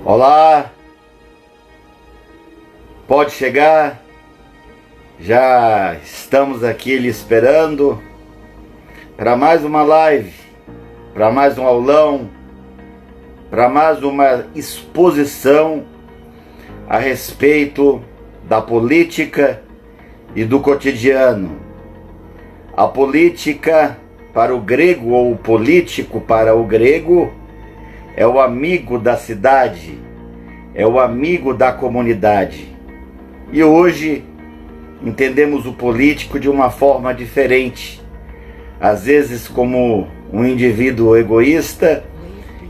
Olá, pode chegar, já estamos aqui lhe esperando para mais uma live, para mais um aulão, para mais uma exposição a respeito da política e do cotidiano. A política para o grego, ou o político para o grego, é o amigo da cidade, é o amigo da comunidade. E hoje entendemos o político de uma forma diferente, às vezes como um indivíduo egoísta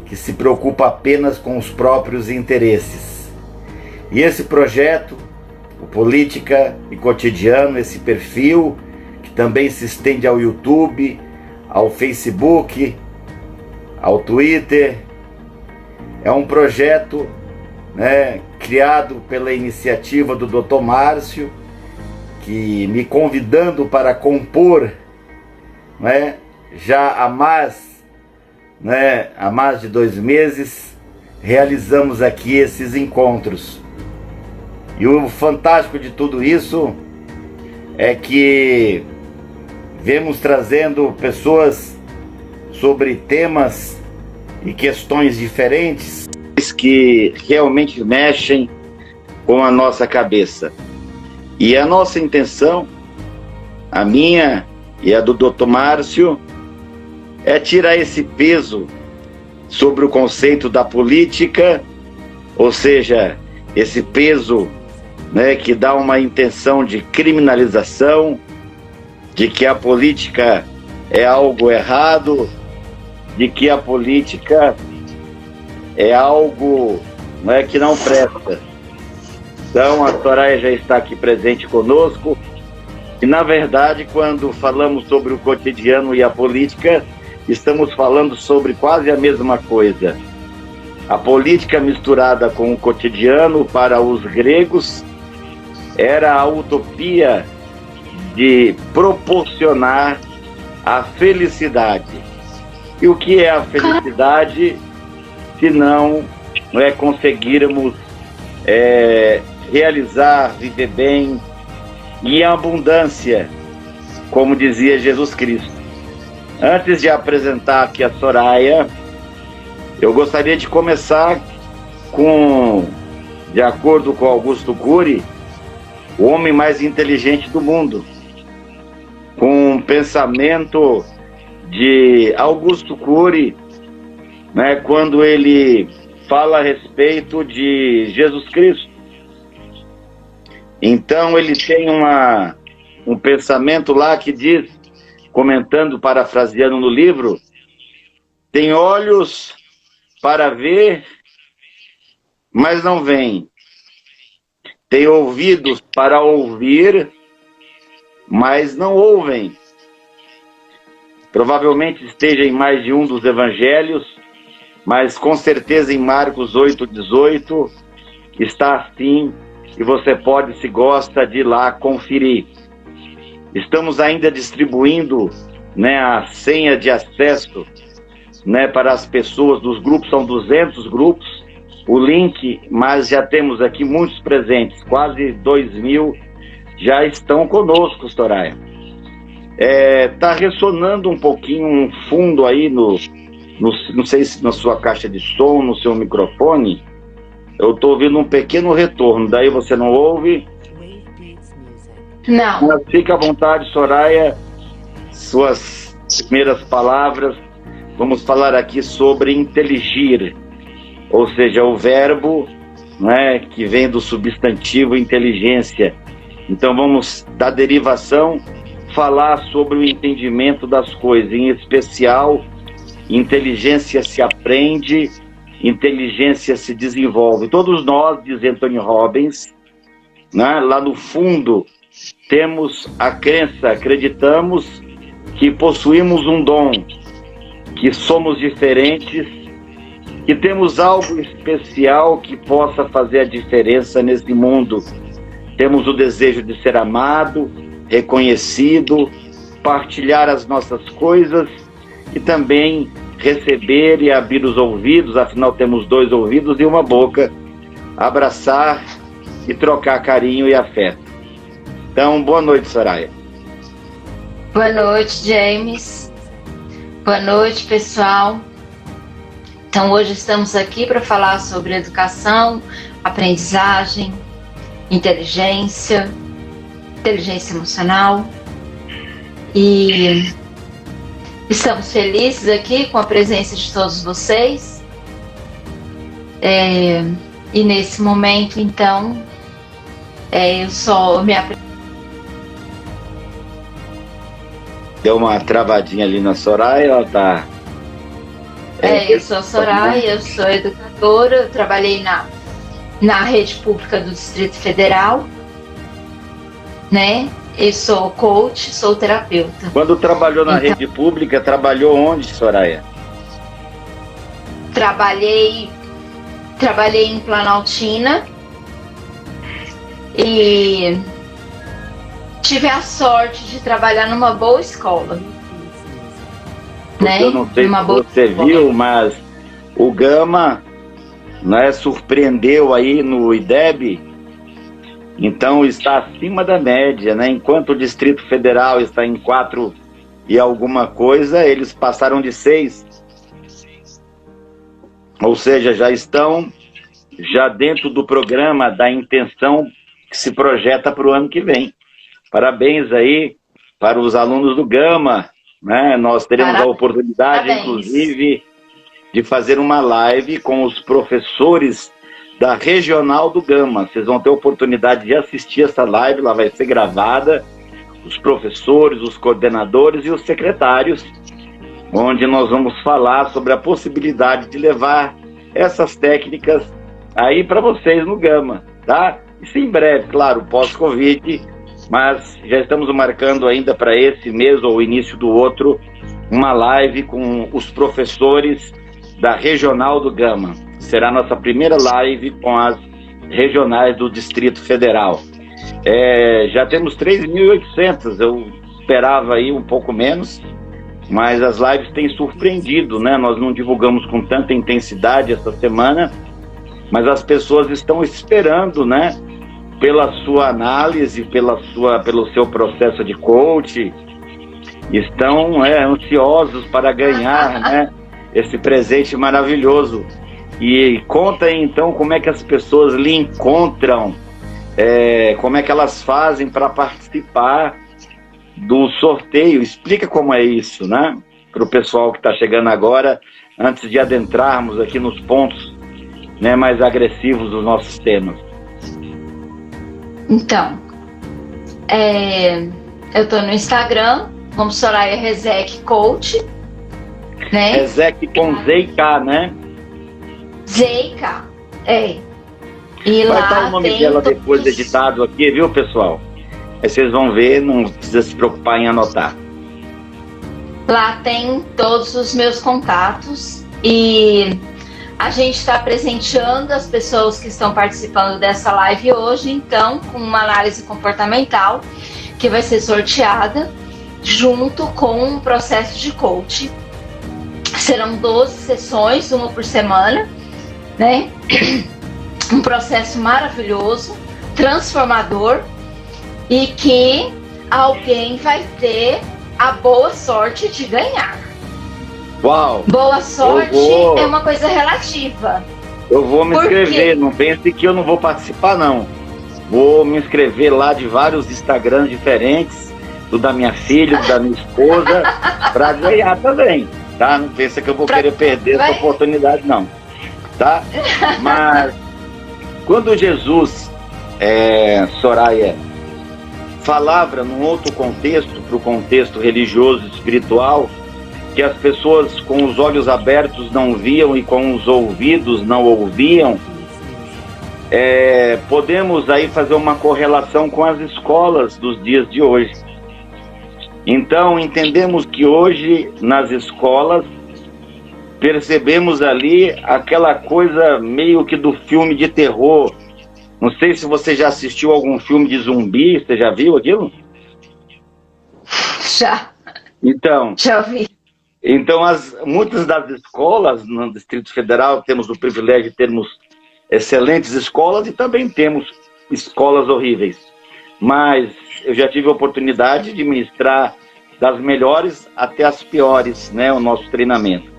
que se preocupa apenas com os próprios interesses. E esse projeto, o Política e Cotidiano, esse perfil que também se estende ao YouTube, ao Facebook, ao Twitter, é um projeto, criado pela iniciativa do Dr. Márcio, que me convidando para compor, já há mais de 2 meses, realizamos aqui esses encontros. E o fantástico de tudo isso é que vemos trazendo pessoas sobre temas e questões diferentes que realmente mexem com a nossa cabeça. E a nossa intenção, a minha e a do Dr. Márcio, é tirar esse peso sobre o conceito da política, ou seja, esse peso que dá uma intenção de criminalização, de que a política é algo errado, de que a política é algo que não presta. Então a Soraya já está aqui presente conosco, e na verdade quando falamos sobre o cotidiano e a política, estamos falando sobre quase a mesma coisa. A política misturada com o cotidiano, para os gregos, era a utopia de proporcionar a felicidade. E o que é a felicidade, se não conseguirmos realizar, viver bem e em abundância, como dizia Jesus Cristo. Antes de apresentar aqui a Soraya, eu gostaria de começar de acordo com Augusto Cury, o homem mais inteligente do mundo, com um pensamento de Augusto Cury, quando ele fala a respeito de Jesus Cristo. Então ele tem um pensamento lá que diz, comentando, parafraseando no livro: tem olhos para ver, mas não veem. Tem ouvidos para ouvir, mas não ouvem. Provavelmente esteja em mais de um dos evangelhos, mas com certeza em Marcos 8,18 está assim, e você pode, se gosta, de ir lá conferir. Estamos ainda distribuindo a senha de acesso para as pessoas dos grupos, são 200 grupos, o link, mas já temos aqui muitos presentes, quase 2.000 já estão conosco, Soraya. Está ressonando um pouquinho um fundo aí não sei se na sua caixa de som, no seu microfone, eu estou ouvindo um pequeno retorno, daí você não ouve? Não. Mas fique à vontade, Soraya, suas primeiras palavras. Vamos falar aqui sobre inteligir, ou seja, o verbo que vem do substantivo inteligência. Então vamos, da derivação, falar sobre o entendimento das coisas, em especial, inteligência se aprende, inteligência se desenvolve. Todos nós, diz Anthony Robbins, lá no fundo, temos a crença, acreditamos que possuímos um dom, que somos diferentes, que temos algo especial que possa fazer a diferença nesse mundo. Temos o desejo de ser amado, reconhecido, partilhar as nossas coisas e também receber e abrir os ouvidos, afinal temos 2 ouvidos e uma boca, abraçar e trocar carinho e afeto. Então, boa noite, Soraya. Boa noite, James. Boa noite, pessoal. Então, hoje estamos aqui para falar sobre educação, aprendizagem, inteligência emocional. E estamos felizes aqui com a presença de todos vocês. E nesse momento, então, eu só me apresento. Deu uma travadinha ali na Soraya, ela tá... Eu sou a Soraya, eu sou educadora, eu trabalhei na rede pública do Distrito Federal, né? Eu sou coach, sou terapeuta. Quando trabalhou na rede pública, trabalhou onde, Soraya? Trabalhei em Planaltina e tive a sorte de trabalhar numa boa escola. Né? Eu não sei se você viu, mas o Gama, né, surpreendeu aí no IDEB, então está acima da média, né? Enquanto o Distrito Federal está em 4 e alguma coisa, eles passaram de 6. Ou seja, já estão dentro do programa da intenção que se projeta para o ano que vem. Parabéns aí para os alunos do Gama, né? Nós teremos a oportunidade, inclusive, de fazer uma live com os professores da Regional do Gama. Vocês vão ter a oportunidade de assistir essa live, ela vai ser gravada, os professores, os coordenadores e os secretários, onde nós vamos falar sobre a possibilidade de levar essas técnicas aí para vocês no Gama, tá? Isso em breve, claro, pós-Covid, mas já estamos marcando ainda para esse mês ou início do outro uma live com os professores da Regional do Gama. Será a nossa primeira live com as regionais do Distrito Federal. Já temos 3.800, eu esperava aí um pouco menos, mas as lives têm surpreendido, né? Nós não divulgamos com tanta intensidade essa semana, mas as pessoas estão esperando, né? Pela sua análise, pelo seu processo de coach, estão ansiosos para ganhar, né, esse presente maravilhoso. E conta aí, então, como é que as pessoas lhe encontram, como é que elas fazem para participar do sorteio. Explica como é isso, né, para o pessoal que está chegando agora, antes de adentrarmos aqui nos pontos, né, mais agressivos dos nossos temas. Então, eu estou no Instagram como Soraya Rezek Coach, né? Rezek com Z e K, né? Z e K, E vai lá estar o nome dela depois editado aqui, viu, pessoal? Aí vocês vão ver, não precisa se preocupar em anotar. Lá tem todos os meus contatos e a gente está presenteando as pessoas que estão participando dessa live hoje, então, com uma análise comportamental que vai ser sorteada junto com um processo de coaching. Serão 12 sessões, uma por semana, né? Um processo maravilhoso, transformador, e que alguém vai ter a boa sorte de ganhar. Uau! Boa sorte é uma coisa relativa. Eu vou me inscrever, não pense que eu não vou participar, não. Vou me inscrever lá de vários Instagrams diferentes, do da minha filha, do da minha esposa, para ganhar também, tá? Não pensa que eu vou querer perder essa oportunidade, não, tá? Mas quando Jesus, Soraya, falava num outro contexto, para o contexto religioso, espiritual, que as pessoas com os olhos abertos não viam e com os ouvidos não ouviam, podemos aí fazer uma correlação com as escolas dos dias de hoje. Então, entendemos que hoje, nas escolas, percebemos ali aquela coisa meio que do filme de terror. Não sei se você já assistiu algum filme de zumbi, você já viu aquilo? Já. Então, já vi. Então, muitas das escolas no Distrito Federal, temos o privilégio de termos excelentes escolas e também temos escolas horríveis. Mas eu já tive a oportunidade de ministrar das melhores até as piores, né, o nosso treinamento.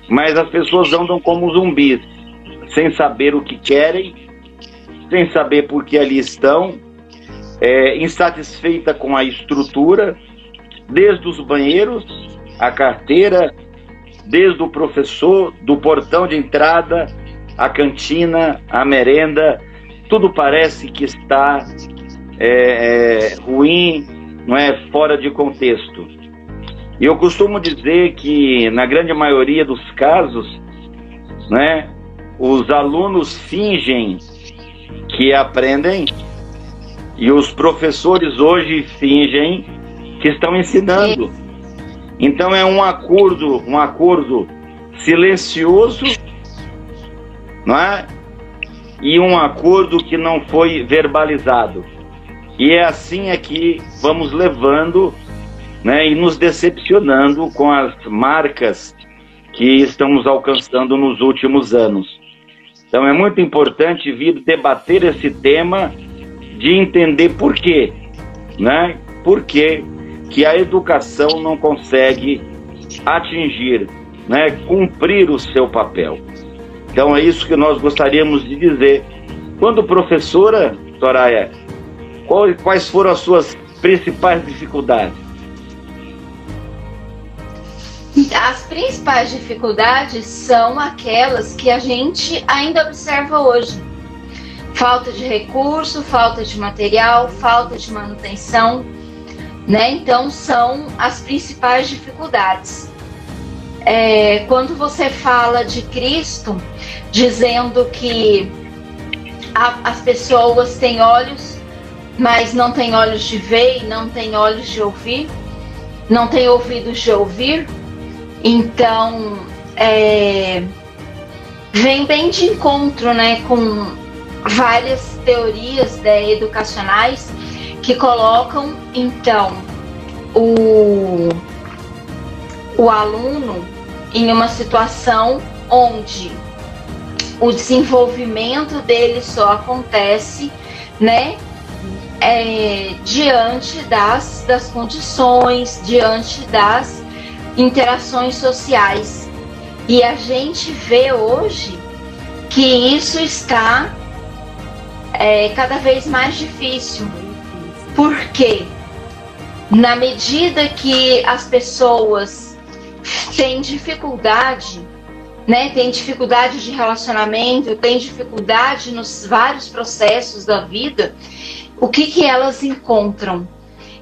Mas as pessoas andam como zumbis, sem saber o que querem, sem saber por que ali estão, insatisfeita com a estrutura, desde os banheiros, a carteira, desde o professor, do portão de entrada, a cantina, a merenda, tudo parece que está ruim, não é, fora de contexto. E eu costumo dizer que, na grande maioria dos casos, né, os alunos fingem que aprendem e os professores hoje fingem que estão ensinando. Então é um acordo silencioso, não é? E um acordo que não foi verbalizado. E é assim que vamos levando, né, e nos decepcionando com as marcas que estamos alcançando nos últimos anos. Então é muito importante vir debater esse tema, de entender por quê, né? Por quê que a educação não consegue atingir, né, cumprir o seu papel. Então é isso que nós gostaríamos de dizer. Quando professora, Soraya, quais foram as suas principais dificuldades? As principais dificuldades são aquelas que a gente ainda observa hoje. Falta de recurso, falta de material, falta de manutenção, né? Então são as principais dificuldades. Quando você fala de Cristo, dizendo que as pessoas têm olhos, mas não têm olhos de ver e não têm olhos de ouvir, não têm ouvidos de ouvir, então vem bem de encontro, né, com várias teorias educacionais que colocam, então, o aluno em uma situação onde o desenvolvimento dele só acontece, né, diante das condições, diante das interações sociais. E a gente vê hoje que isso está cada vez mais difícil. Por quê? Na medida que as pessoas têm dificuldade, né, têm dificuldade de relacionamento, têm dificuldade nos vários processos da vida, o que elas encontram?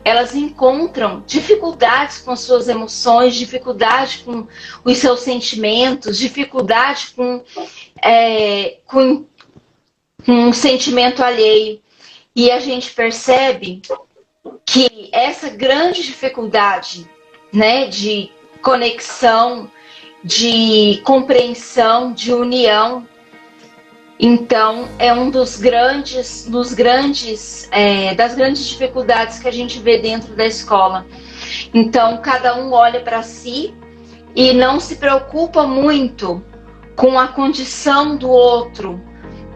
Elas encontram dificuldades com suas emoções, dificuldade com os seus sentimentos, dificuldade com um sentimento alheio. E a gente percebe que essa grande dificuldade, né, de conexão, de compreensão, de união, então é um das grandes dificuldades que a gente vê dentro da escola. Então cada um olha para si e não se preocupa muito com a condição do outro,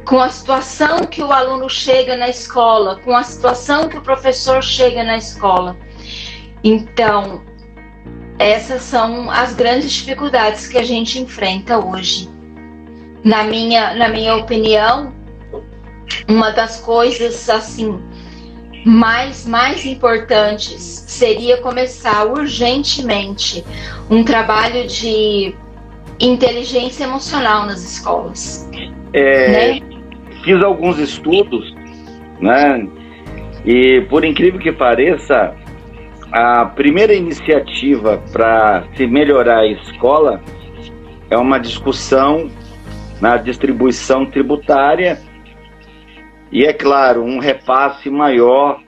com a situação que o aluno chega na escola, com a situação que o professor chega na escola. Então, essas são as grandes dificuldades que a gente enfrenta hoje. Na minha opinião, uma das coisas assim mais importantes seria começar urgentemente um trabalho de inteligência emocional nas escolas. Né? Fiz alguns estudos, né? E por incrível que pareça, a primeira iniciativa para se melhorar a escola é uma discussão na distribuição tributária e, é claro, um repasse maior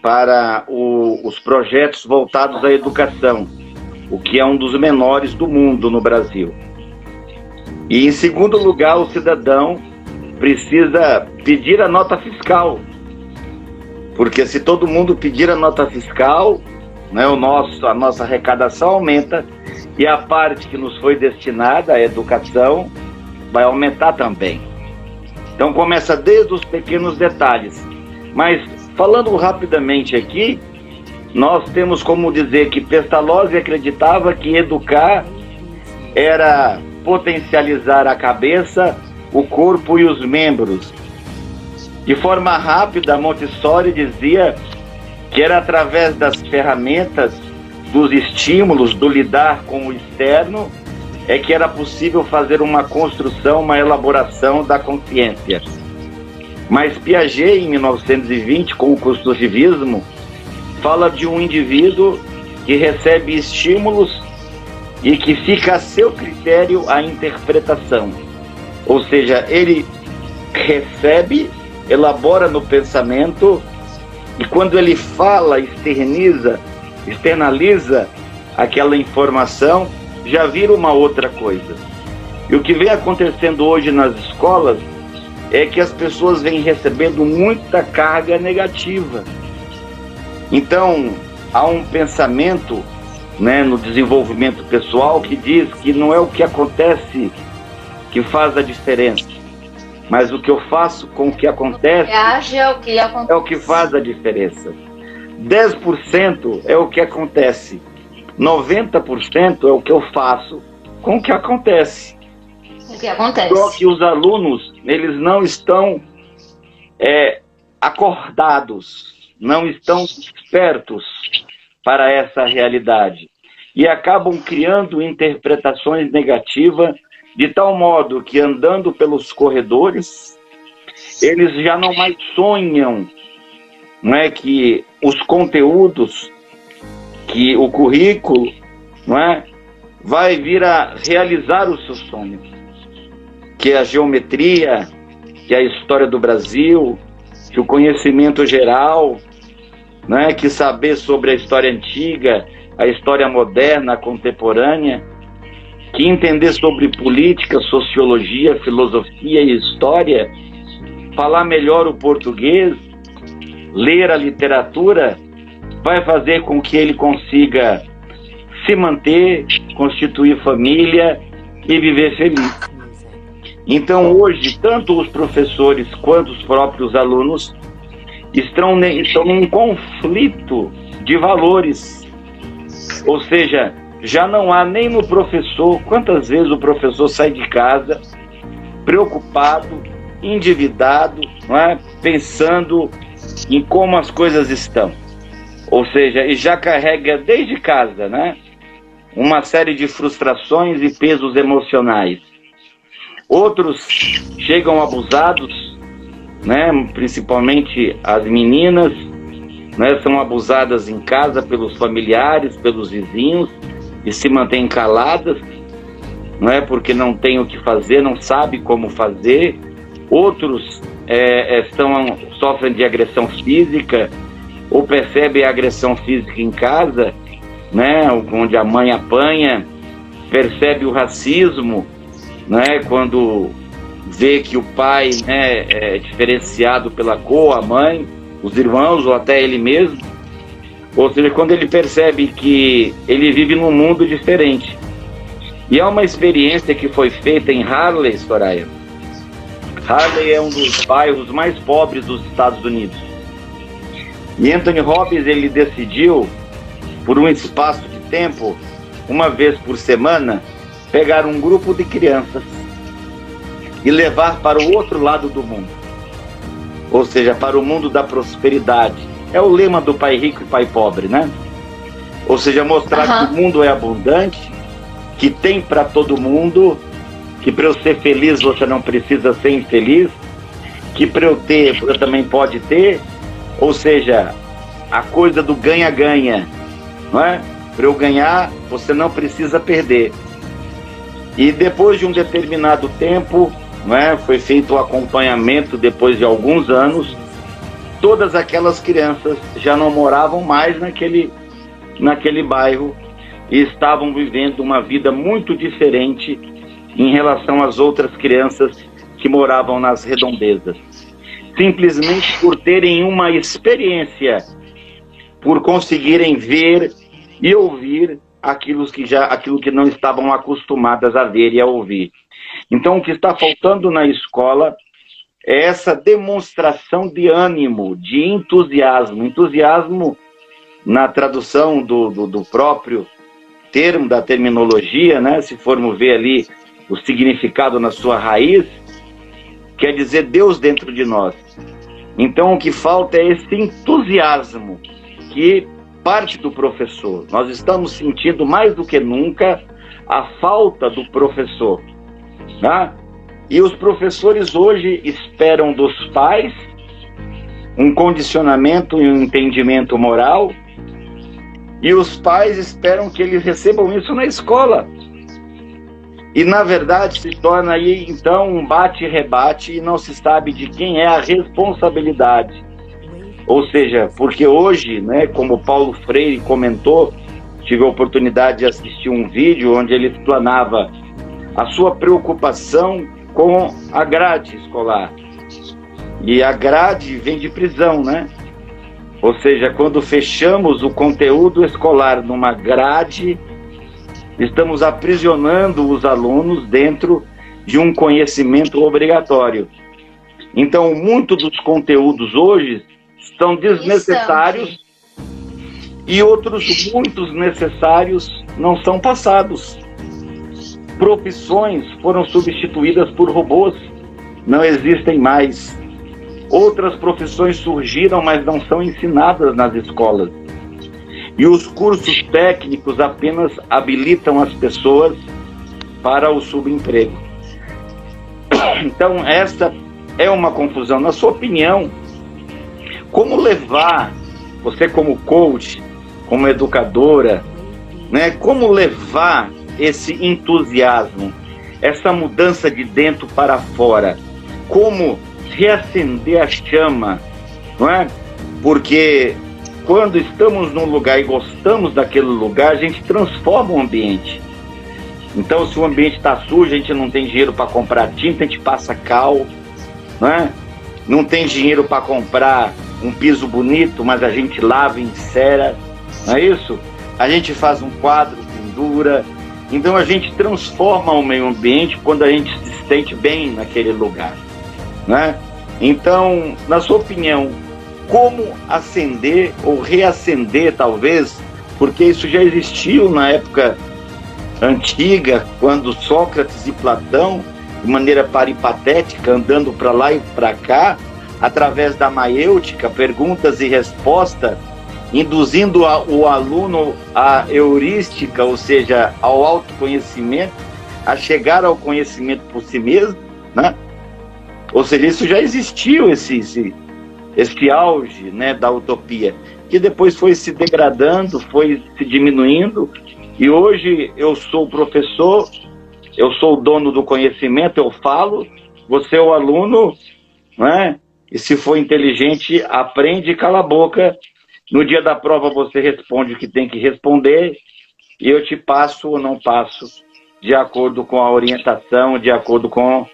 para os projetos voltados à educação, o que é um dos menores do mundo no Brasil. E, em segundo lugar, o cidadão precisa pedir a nota fiscal, porque se todo mundo pedir a nota fiscal, né, a nossa arrecadação aumenta e a parte que nos foi destinada à educação vai aumentar também. Então começa desde os pequenos detalhes. Mas falando rapidamente aqui, nós temos como dizer que Pestalozzi acreditava que educar era potencializar a cabeça, o corpo e os membros. De forma rápida, Montessori dizia que era através das ferramentas, dos estímulos, do lidar com o externo, é que era possível fazer uma construção, uma elaboração da consciência. Mas Piaget, em 1920, com o construtivismo, fala de um indivíduo que recebe estímulos e que fica a seu critério a interpretação. Ou seja, ele recebe, elabora no pensamento, e quando ele fala, externaliza aquela informação, já vira uma outra coisa. E o que vem acontecendo hoje nas escolas é que as pessoas vêm recebendo muita carga negativa. Então, há um pensamento, né, no desenvolvimento pessoal que diz que não é o que acontece que faz a diferença, mas o que eu faço com o que acontece é o que faz a diferença. 10% é o que acontece, 90% é o que eu faço com o que acontece. Só que os alunos, eles não estão acordados, não estão espertos para essa realidade e acabam criando interpretações negativas, de tal modo que, andando pelos corredores, eles já não mais sonham, não é, que os conteúdos, que o currículo, não é, vai vir a realizar os seus sonhos, que é a geometria, que é a história do Brasil, que o conhecimento geral, não é, que saber sobre a história antiga, a história moderna, a contemporânea, que entender sobre política, sociologia, filosofia e história, falar melhor o português, ler a literatura, vai fazer com que ele consiga se manter, constituir família e viver feliz. Então hoje, tanto os professores quanto os próprios alunos estão num conflito de valores. Ou seja, já não há nem no professor, quantas vezes o professor sai de casa preocupado, endividado, não é? Pensando em como as coisas estão. Ou seja, e já carrega desde casa, né, uma série de frustrações e pesos emocionais. Outros chegam abusados, né, principalmente as meninas, né, são abusadas em casa pelos familiares, pelos vizinhos, e se mantêm caladas, não é, porque não tem o que fazer, não sabe como fazer. Outros sofrem de agressão física, ou percebem a agressão física em casa, né, onde a mãe apanha, percebe o racismo, né, quando vê que o pai, né, é diferenciado pela cor, a mãe, os irmãos ou até ele mesmo. Ou seja, quando ele percebe que ele vive num mundo diferente. E é uma experiência que foi feita em Harley, Soraya. Harley é um dos bairros mais pobres dos Estados Unidos. E Anthony Robbins, ele decidiu, por um espaço de tempo, uma vez por semana, pegar um grupo de crianças e levar para o outro lado do mundo. Ou seja, para o mundo da prosperidade. É o lema do pai rico e pai pobre, né? Ou seja, mostrar que o mundo é abundante, que tem para todo mundo, que para eu ser feliz você não precisa ser infeliz, que para eu ter, eu também pode ter. Ou seja, a coisa do ganha-ganha, não é? Para eu ganhar, você não precisa perder. E depois de um determinado tempo, não é, foi feito o acompanhamento depois de alguns anos. Todas aquelas crianças já não moravam mais naquele bairro e estavam vivendo uma vida muito diferente em relação às outras crianças que moravam nas redondezas. Simplesmente por terem uma experiência, por conseguirem ver e ouvir aquilo que não estavam acostumadas a ver e a ouvir. Então, o que está faltando na escola é essa demonstração de ânimo, de entusiasmo. Entusiasmo, na tradução do próprio termo, da terminologia, né? Se formos ver ali o significado na sua raiz, quer dizer Deus dentro de nós. Então, o que falta é esse entusiasmo que parte do professor. Nós estamos sentindo mais do que nunca a falta do professor, tá? E os professores hoje esperam dos pais um condicionamento e um entendimento moral, e os pais esperam que eles recebam isso na escola. E, na verdade, se torna aí, então, um bate-rebate e não se sabe de quem é a responsabilidade. Ou seja, porque hoje, né, como Paulo Freire comentou, tive a oportunidade de assistir um vídeo onde ele explanava a sua preocupação com a grade escolar. E a grade vem de prisão, né? Ou seja, quando fechamos o conteúdo escolar numa grade, estamos aprisionando os alunos dentro de um conhecimento obrigatório. Então, muito dos conteúdos hoje são desnecessários e outros muitos necessários não são passados. Profissões foram substituídas por robôs, não existem mais. Outras profissões surgiram, mas não são ensinadas nas escolas. E os cursos técnicos apenas habilitam as pessoas para o subemprego. Então, essa é uma confusão. Na sua opinião, como levar, você como coach, como educadora, né, como levar esse entusiasmo, essa mudança de dentro para fora? Como reacender a chama, não é? Porque quando estamos num lugar e gostamos daquele lugar, a gente transforma o ambiente. Então, se o ambiente está sujo, a gente não tem dinheiro para comprar tinta, a gente passa cal, não é? Não tem dinheiro para comprar um piso bonito, mas a gente lava e encera, não é isso? A gente faz um quadro, pendura. Então, a gente transforma o meio ambiente quando a gente se sente bem naquele lugar, né? Então, na sua opinião, como acender ou reacender, talvez, porque isso já existiu na época antiga, quando Sócrates e Platão, de maneira peripatética, andando para lá e para cá, através da maêutica, perguntas e respostas, induzindo o aluno à heurística, ou seja, ao autoconhecimento, a chegar ao conhecimento por si mesmo, né? Ou seja, isso já existiu, esse auge, né, da utopia, que depois foi se degradando, foi se diminuindo, e hoje eu sou o professor, eu sou o dono do conhecimento, eu falo, você é o aluno, né? E se for inteligente, aprende e cala a boca. No dia da prova você responde o que tem que responder, e eu te passo ou não passo, de acordo com a orientação, de acordo com,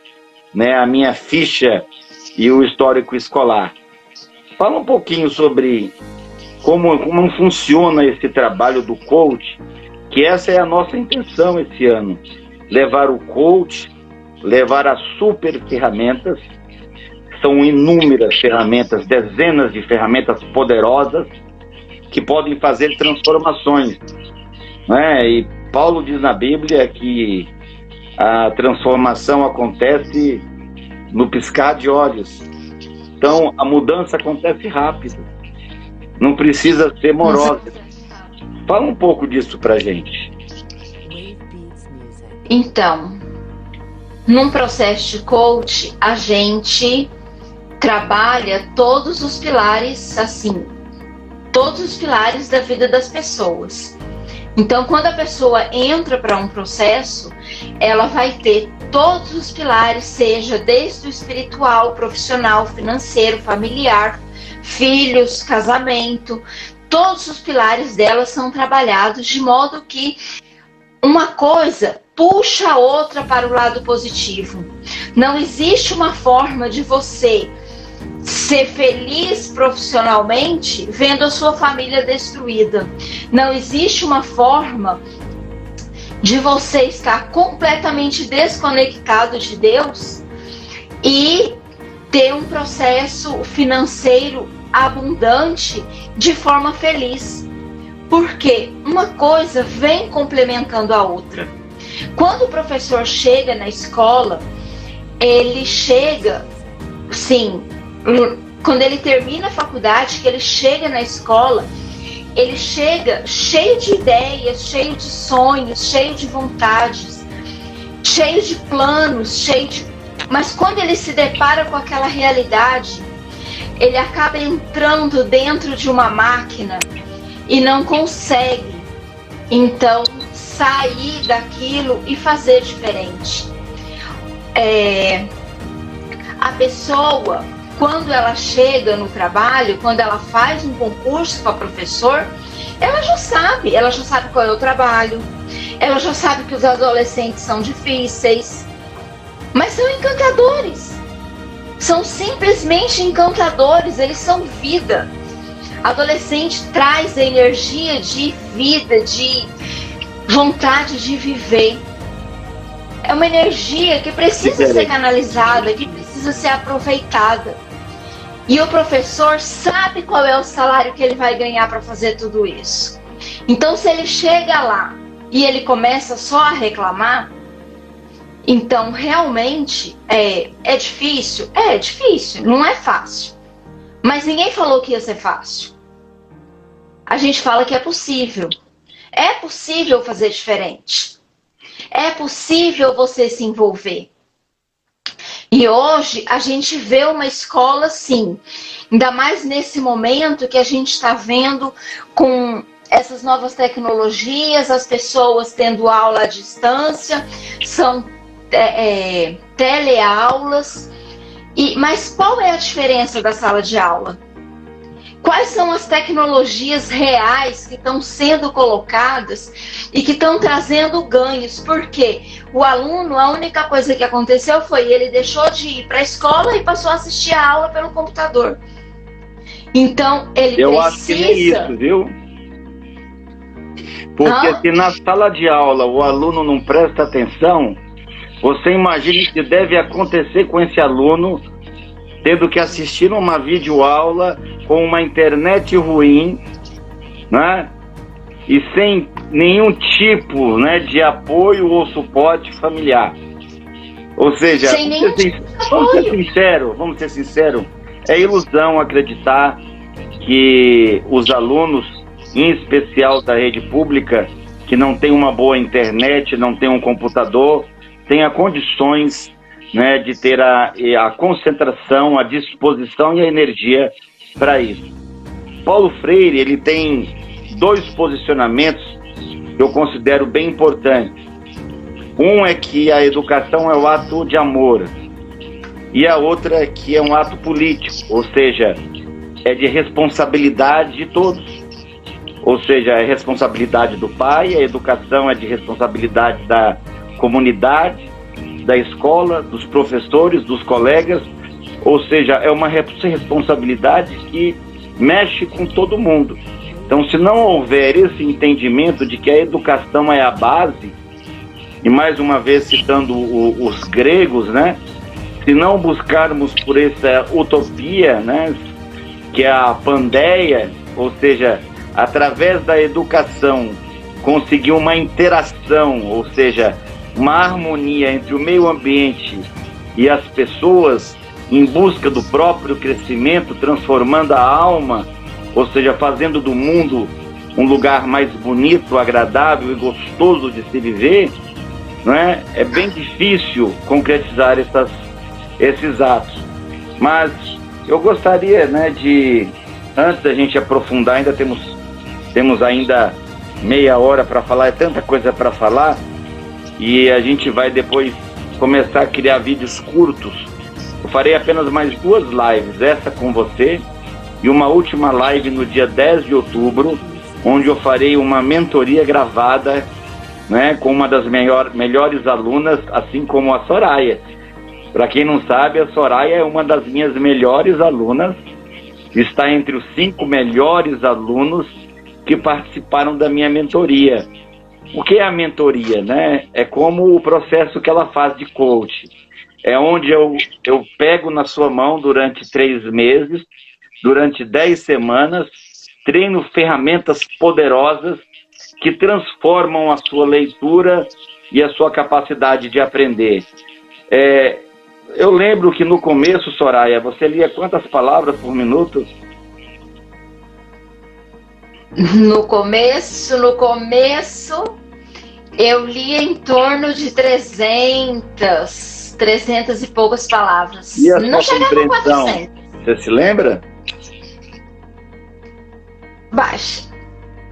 né, a minha ficha e o histórico escolar. Fala um pouquinho sobre como funciona esse trabalho do coach, que essa é a nossa intenção esse ano. Levar o coach, levar as super ferramentas, são inúmeras ferramentas, dezenas de ferramentas poderosas que podem fazer transformações, né? E Paulo diz na Bíblia que a transformação acontece no piscar de olhos. Então, a mudança acontece rápido. Não precisa ser morosa. Fala um pouco disso pra gente. Então, num processo de coach, a gente trabalha todos os pilares, assim, todos os pilares da vida das pessoas. Então, quando a pessoa entra para um processo, ela vai ter todos os pilares, seja desde o espiritual, profissional, financeiro, familiar, filhos, casamento. Todos os pilares dela são trabalhados de modo que uma coisa puxa a outra para o lado positivo. Não existe uma forma de você ser feliz profissionalmente vendo a sua família destruída. Não existe uma forma de você estar completamente desconectado de Deus e ter um processo financeiro abundante de forma feliz. Porque uma coisa vem complementando a outra. Quando o professor chega na escola, ele chega, sim, quando ele termina a faculdade, que ele chega na escola, ele chega cheio de ideias, cheio de sonhos, cheio de vontades, cheio de planos, mas quando ele se depara com aquela realidade, ele acaba entrando dentro de uma máquina e não consegue, então, sair daquilo e fazer diferente. A pessoa, quando ela chega no trabalho, quando ela faz um concurso para professor, ela já sabe qual é o trabalho, ela já sabe que os adolescentes são difíceis, mas são encantadores, são simplesmente encantadores, eles são vida. Adolescente traz a energia de vida, de vontade de viver. É uma energia que precisa ser canalizada, que precisa ser aproveitada. E o professor sabe qual é o salário que ele vai ganhar para fazer tudo isso. Então, se ele chega lá e ele começa só a reclamar, então realmente é difícil? É difícil, não é fácil. Mas ninguém falou que ia ser fácil. A gente fala que é possível. É possível fazer diferente. É possível você se envolver. E hoje a gente vê uma escola, sim, ainda mais nesse momento que a gente está vendo com essas novas tecnologias, as pessoas tendo aula à distância, são teleaulas. Mas qual é a diferença da sala de aula? Quais são as tecnologias reais que estão sendo colocadas e que estão trazendo ganhos? Porque o aluno, a única coisa que aconteceu foi ele deixou de ir para a escola e passou a assistir a aula pelo computador. Então, ele Eu acho que nem isso, viu? Porque se na sala de aula o aluno não presta atenção, você imagina o que deve acontecer com esse aluno tendo que assistir uma videoaula com uma internet ruim, né? E sem nenhum tipo, né, de apoio ou suporte familiar. Ou seja, vamos ser sinceros, é ilusão acreditar que os alunos, em especial da rede pública, que não tem uma boa internet, não tem um computador, tenha condições, né, de ter a concentração, a disposição e a energia para isso. Paulo Freire, ele tem 2 posicionamentos que eu considero bem importantes. Um é que a educação é o ato de amor, e a outra é que é um ato político, ou seja, é de responsabilidade de todos. Ou seja, é responsabilidade do pai, a educação é de responsabilidade da comunidade, da escola, dos professores, dos colegas, ou seja, é uma responsabilidade que mexe com todo mundo. Então, se não houver esse entendimento de que a educação é a base, e mais uma vez citando os gregos, né, se não buscarmos por essa utopia, né, que é a pandeia, ou seja, através da educação conseguir uma interação, ou seja, uma harmonia entre o meio ambiente e as pessoas em busca do próprio crescimento, transformando a alma, ou seja, fazendo do mundo um lugar mais bonito, agradável e gostoso de se viver, não é? É bem difícil concretizar esses atos. Mas eu gostaria, né, de, antes da gente aprofundar, ainda temos ainda meia hora para falar, é tanta coisa para falar, e a gente vai depois começar a criar vídeos curtos. Eu farei apenas mais 2 lives, essa com você e uma última live no dia 10 de outubro, onde eu farei uma mentoria gravada, né, com uma das melhores alunas, assim como a Soraya. Para quem não sabe, a Soraya é uma das minhas melhores alunas, está entre os 5 melhores alunos que participaram da minha mentoria. O que é a mentoria, né? É como o processo que ela faz de coach. É onde eu pego na sua mão durante 3 meses, durante 10 semanas, treino ferramentas poderosas que transformam a sua leitura e a sua capacidade de aprender. Eu lembro que no começo, Soraya, você lia quantas palavras por minuto? No começo, eu lia em torno de 300 e poucas palavras. E a Não sua chegava a compreensão? 400. Você se lembra? Baixa.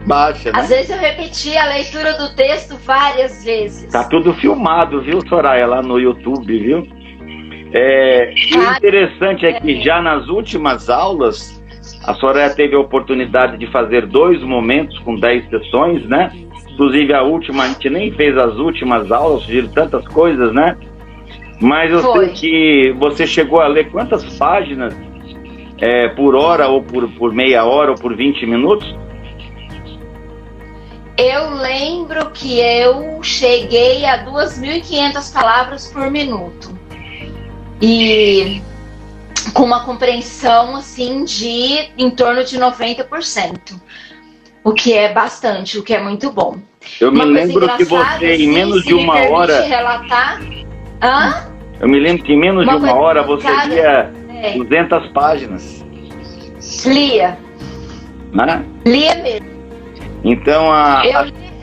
Baixa, né? Às vezes eu repetia a leitura do texto várias vezes. Tá tudo filmado, viu, Soraya, lá no YouTube, viu? E o interessante é que já nas últimas aulas, a Soraya teve a oportunidade de fazer 2 momentos com 10 sessões, né? Inclusive a última, a gente nem fez as últimas aulas, surgiram tantas coisas, né? Mas eu sei que você chegou a ler quantas páginas por hora, ou por meia hora, ou por 20 minutos? Eu lembro que eu cheguei a 2.500 palavras por minuto. E com uma compreensão, assim, de em torno de 90%. O que é bastante, o que é muito bom. Eu me lembro que você, em menos de uma hora... relatar... Hã? Eu me lembro que em menos de uma hora você lia 200 páginas. Lia. Né? Lia mesmo. Então,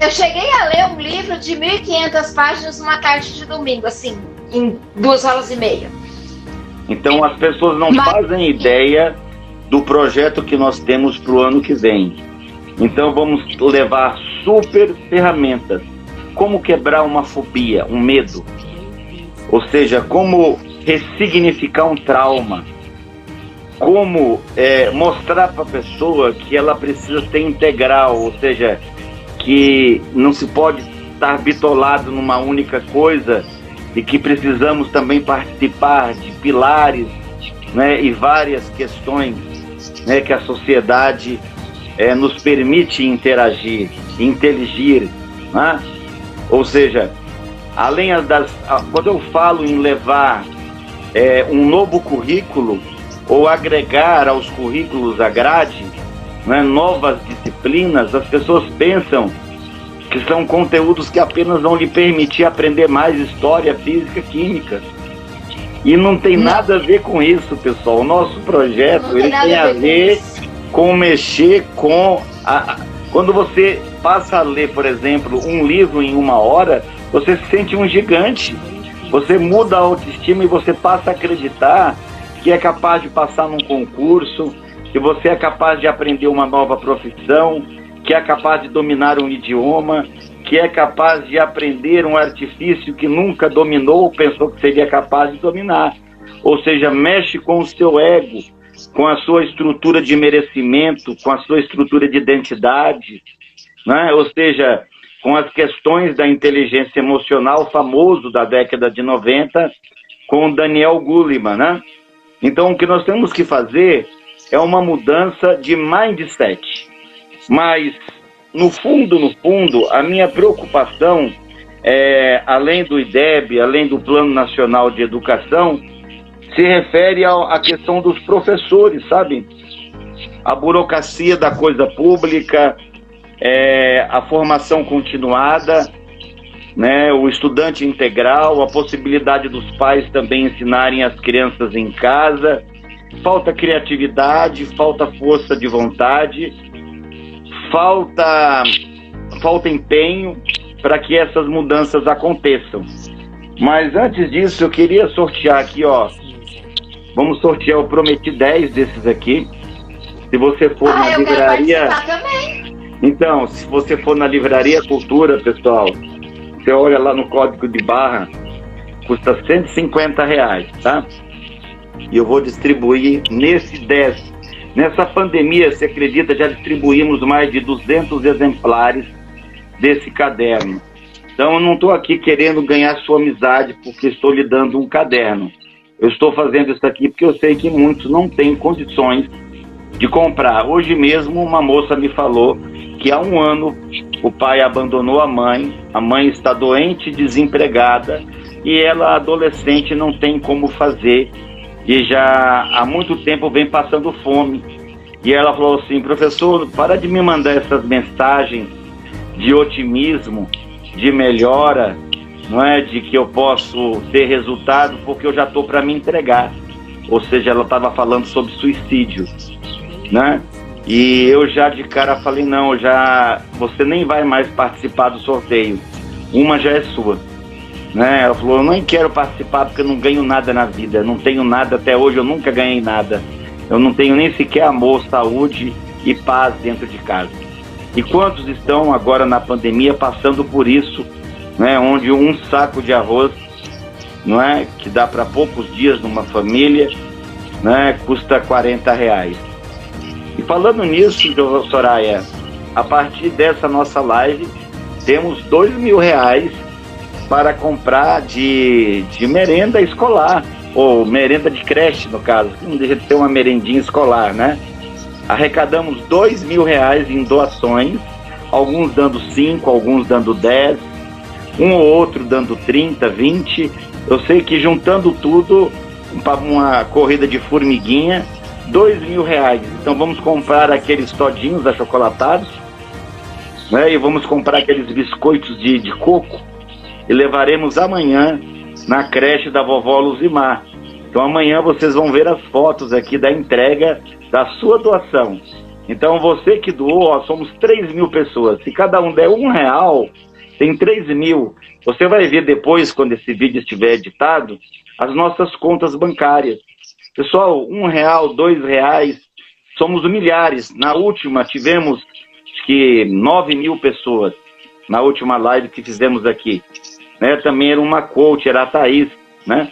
eu cheguei a ler um livro de 1.500 páginas numa tarde de domingo, assim, em 2 horas e meia. Então, as pessoas não fazem ideia do projeto que nós temos para o ano que vem. Então, vamos levar super ferramentas. Como quebrar uma fobia, um medo. Ou seja, como ressignificar um trauma. Como mostrar para a pessoa que ela precisa ser integral, ou seja, que não se pode estar bitolado numa única coisa e que precisamos também participar de pilares, né, e várias questões, né, que a sociedade nos permite interagir, inteligir, né? Ou seja, além quando eu falo em levar um novo currículo, ou agregar aos currículos a grade, né, novas disciplinas, as pessoas pensam que são conteúdos que apenas vão lhe permitir aprender mais história, física, química. E não tem nada a ver com isso, pessoal. O nosso projeto ele tem a ver com mexer com... Quando você passa a ler, por exemplo, um livro em 1 hora, você se sente um gigante. Você muda a autoestima e você passa a acreditar que é capaz de passar num concurso, que você é capaz de aprender uma nova profissão, que é capaz de dominar um idioma, que é capaz de aprender um artifício que nunca dominou ou pensou que seria capaz de dominar. Ou seja, mexe com o seu ego, com a sua estrutura de merecimento, com a sua estrutura de identidade, né? Ou seja, com as questões da inteligência emocional, famoso da década de 90, com Daniel Goleman, né? Então, o que nós temos que fazer é uma mudança de mindset. Mas, no fundo, a minha preocupação, além do IDEB, além do Plano Nacional de Educação, se refere à questão dos professores, sabe? A burocracia da coisa pública, a formação continuada, né, o estudante integral, a possibilidade dos pais também ensinarem as crianças em casa. Falta criatividade, falta força de vontade, falta empenho para que essas mudanças aconteçam. Mas antes disso, eu queria sortear aqui, ó. Vamos sortear, eu prometi 10 desses aqui. Se você for na livraria... Então, se você for na Livraria Cultura, pessoal, você olha lá no código de barra, custa R$150, tá? E eu vou distribuir nesse 10. Nessa pandemia, você acredita, já distribuímos mais de 200 exemplares desse caderno. Então, eu não estou aqui querendo ganhar sua amizade porque estou lhe dando um caderno. Eu estou fazendo isso aqui porque eu sei que muitos não têm condições de comprar. Hoje mesmo uma moça me falou que há 1 ano o pai abandonou a mãe está doente, desempregada, e ela, adolescente, não tem como fazer, e já há muito tempo vem passando fome. E ela falou assim: professor, para de me mandar essas mensagens de otimismo, de melhora, não é, de que eu posso ter resultado, porque eu já estou para me entregar. Ou seja, ela estava falando sobre suicídio, né? E eu já de cara falei: não, você nem vai mais participar do sorteio, uma já é sua, né? Ela falou: eu não quero participar porque eu não ganho nada na vida, não tenho nada até hoje, eu nunca ganhei nada, eu não tenho nem sequer amor, saúde e paz dentro de casa. E quantos estão agora na pandemia passando por isso, né? Onde um saco de arroz, não é, que dá para poucos dias numa família, né, custa R$40. E falando nisso, Soraya, a partir dessa nossa live, temos R$2.000 para comprar de merenda escolar, ou merenda de creche, no caso, que não deixa de ser uma merendinha escolar, né? Arrecadamos R$2.000 em doações, alguns dando 5, alguns dando 10, um ou outro dando 30, 20. Eu sei que juntando tudo, para uma corrida de formiguinha, R$2.000. Então vamos comprar aqueles todinhos achocolatados, né? E vamos comprar aqueles biscoitos de coco e levaremos amanhã na creche da vovó Luzimar. Então amanhã vocês vão ver as fotos aqui da entrega da sua doação. Então você que doou, somos 3.000 pessoas. Se cada um der R$1, tem 3.000. Você vai ver depois, quando esse vídeo estiver editado, as nossas contas bancárias. Pessoal, R$1, R$2, somos milhares. Na última tivemos que 9.000 pessoas, na última live que fizemos aqui, né? Também era uma coach, era a Thaís, né?